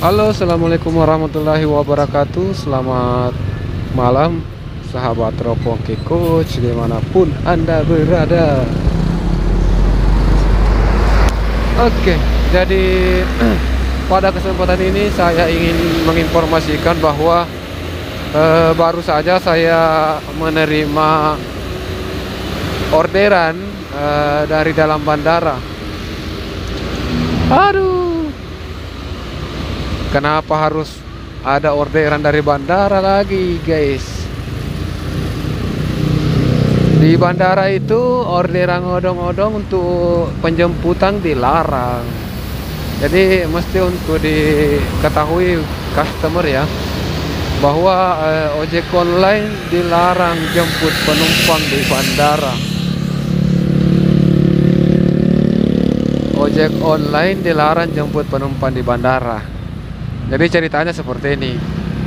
Halo, assalamualaikum warahmatullahi wabarakatuh. Selamat malam, sahabat Teropong Coach, dimanapun Anda berada. Oke, jadi pada kesempatan ini saya ingin menginformasikan bahwa baru saja saya menerima orderan dari dalam bandara. Aduh, kenapa harus ada orderan dari bandara lagi, guys? Di bandara itu orderan odong-odong untuk penjemputan dilarang. Jadi mesti untuk diketahui customer ya, bahwa ojek online dilarang jemput penumpang di bandara. Ojek online dilarang jemput penumpang di bandara. Jadi ceritanya seperti ini.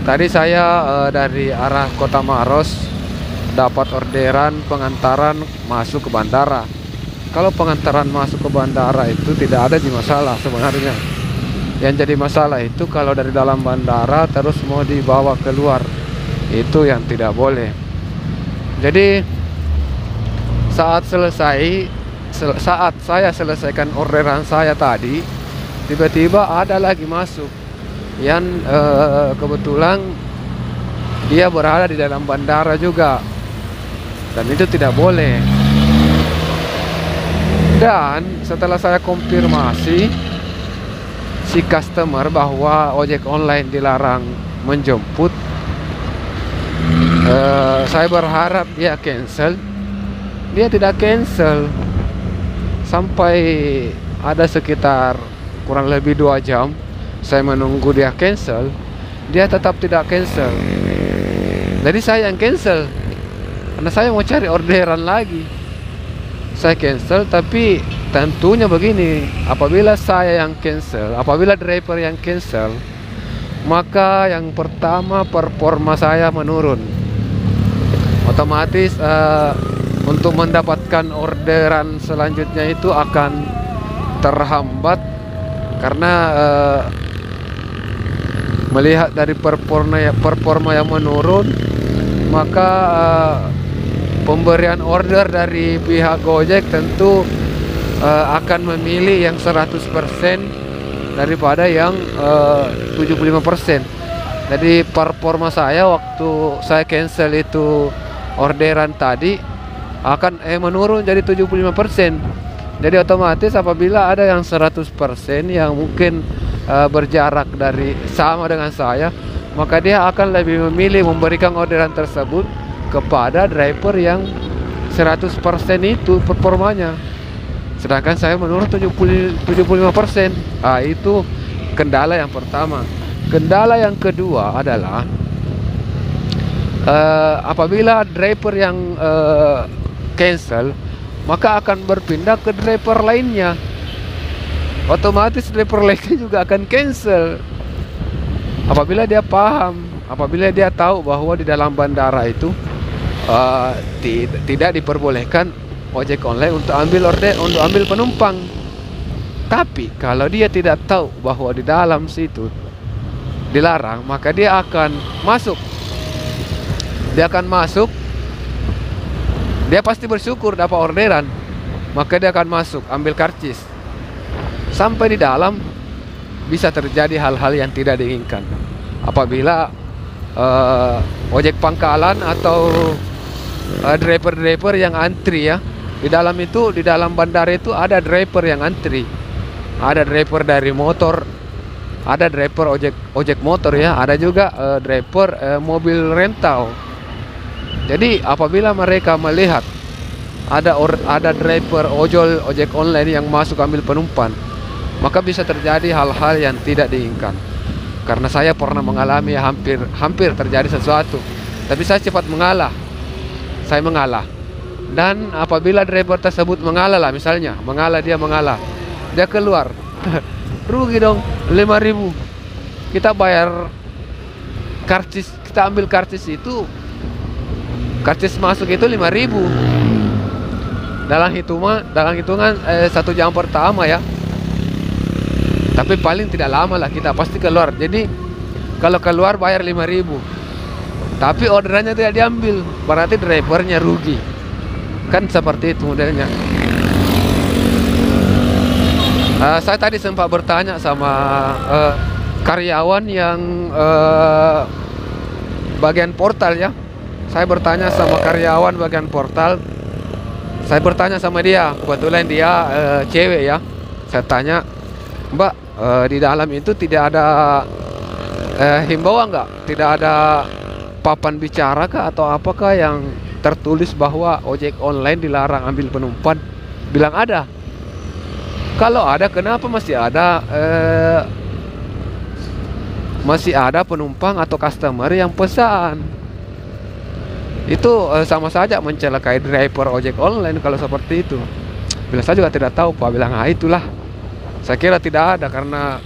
Tadi saya dari arah Kota Maros dapat orderan pengantaran masuk ke bandara. Kalau pengantaran masuk ke bandara itu tidak ada di masalah sebenarnya. Yang jadi masalah itu kalau dari dalam bandara terus mau dibawa keluar, itu yang tidak boleh. Jadi saat saya selesaikan orderan saya tadi, tiba-tiba ada lagi masuk yang kebetulan dia berada di dalam bandara juga, dan itu tidak boleh. Dan setelah saya konfirmasi si customer bahwa ojek online dilarang menjemput, saya berharap dia cancel. Dia tidak cancel sampai ada sekitar kurang lebih 2 jam saya menunggu dia cancel. Dia tetap tidak cancel. Jadi saya yang cancel karena saya mau cari orderan lagi. Saya cancel, tapi tentunya begini, apabila saya yang cancel, apabila driver yang cancel, maka yang pertama performa saya menurun. Otomatis untuk mendapatkan orderan selanjutnya itu akan terhambat karena melihat dari performa yang menurun, maka pemberian order dari pihak Gojek tentu akan memilih yang 100% daripada yang 75%. Jadi performa saya waktu saya cancel itu orderan tadi akan menurun jadi 75%. Jadi otomatis apabila ada yang 100% yang mungkin berjarak dari sama dengan saya, maka dia akan lebih memilih memberikan orderan tersebut kepada driver yang 100% itu performanya. Sedangkan saya menurun 75%. Itu kendala yang pertama. Kendala yang kedua adalah apabila driver yang cancel, maka akan berpindah ke driver lainnya. Otomatis driver lainnya juga akan cancel. Apabila dia paham, apabila dia tahu bahwa di dalam bandara itu tidak diperbolehkan ojek online untuk ambil penumpang. Tapi kalau dia tidak tahu bahwa di dalam situ dilarang, maka dia akan masuk. Dia pasti bersyukur dapat orderan, maka dia akan masuk ambil karcis. Sampai di dalam bisa terjadi hal-hal yang tidak diinginkan. Apabila ojek pangkalan atau driver-driver yang antri ya, di dalam bandara itu ada driver yang antri, ada driver dari motor, ada driver ojek motor ya, ada juga driver mobil rental. Jadi apabila mereka melihat ada driver ojek online yang masuk ambil penumpang, maka bisa terjadi hal-hal yang tidak diinginkan. Karena saya pernah mengalami hampir terjadi sesuatu, tapi saya cepat mengalah. Saya mengalah. Dan apabila driver tersebut mengalah lah, misalnya dia keluar, rugi dong 5.000. Kita bayar karcis, kita ambil karcis itu, karcis masuk itu 5.000 dalam hitungan 1 jam pertama ya. Tapi paling tidak lama lah kita pasti keluar. Jadi kalau keluar bayar 5.000, tapi orderannya tidak diambil, berarti drivernya rugi. Kan seperti itu modelnya. Saya tadi sempat bertanya sama karyawan yang bagian portal ya. Saya bertanya sama karyawan bagian portal. Saya bertanya sama dia, kebetulan dia cewek ya. Saya tanya, Mbak, di dalam itu tidak ada himbauan nggak? Tidak ada papan bicara kah atau apakah yang tertulis bahwa ojek online dilarang ambil penumpang? Bilang ada. Kalau ada, kenapa masih ada penumpang atau customer yang pesan? Itu sama saja mencelakai driver ojek online kalau seperti itu. Bila saya juga tidak tahu, Pak. Bilang, itulah. Saya kira tidak ada karena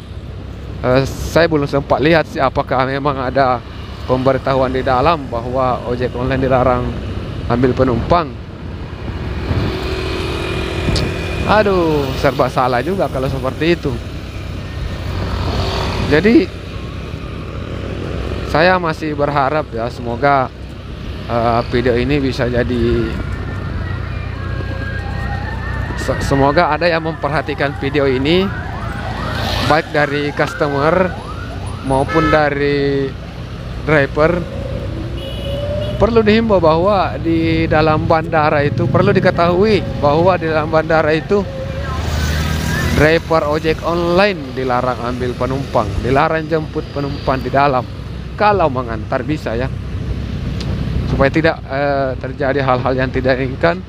saya belum sempat lihat sih apakah memang ada pemberitahuan di dalam bahwa ojek online dilarang ambil penumpang. Aduh, serba salah juga kalau seperti itu. Jadi saya masih berharap ya, semoga video ini bisa jadi, semoga ada yang memperhatikan video ini, baik dari customer maupun dari driver. Perlu dihimbau bahwa di dalam bandara itu, perlu diketahui bahwa di dalam bandara itu driver ojek online dilarang ambil penumpang, dilarang jemput penumpang di dalam. Kalau mengantar bisa ya, supaya tidak terjadi hal-hal yang tidak diinginkan.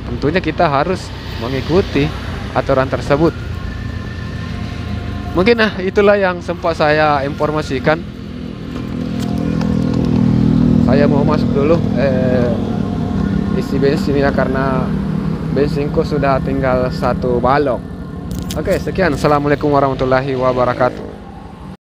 Tentunya kita harus mengikuti aturan tersebut. Mungkin itulah yang sempat saya informasikan. Saya mau masuk dulu isi bensin ya, karena bensinku sudah tinggal 1 balok. Oke, sekian. Assalamualaikum warahmatullahi wabarakatuh.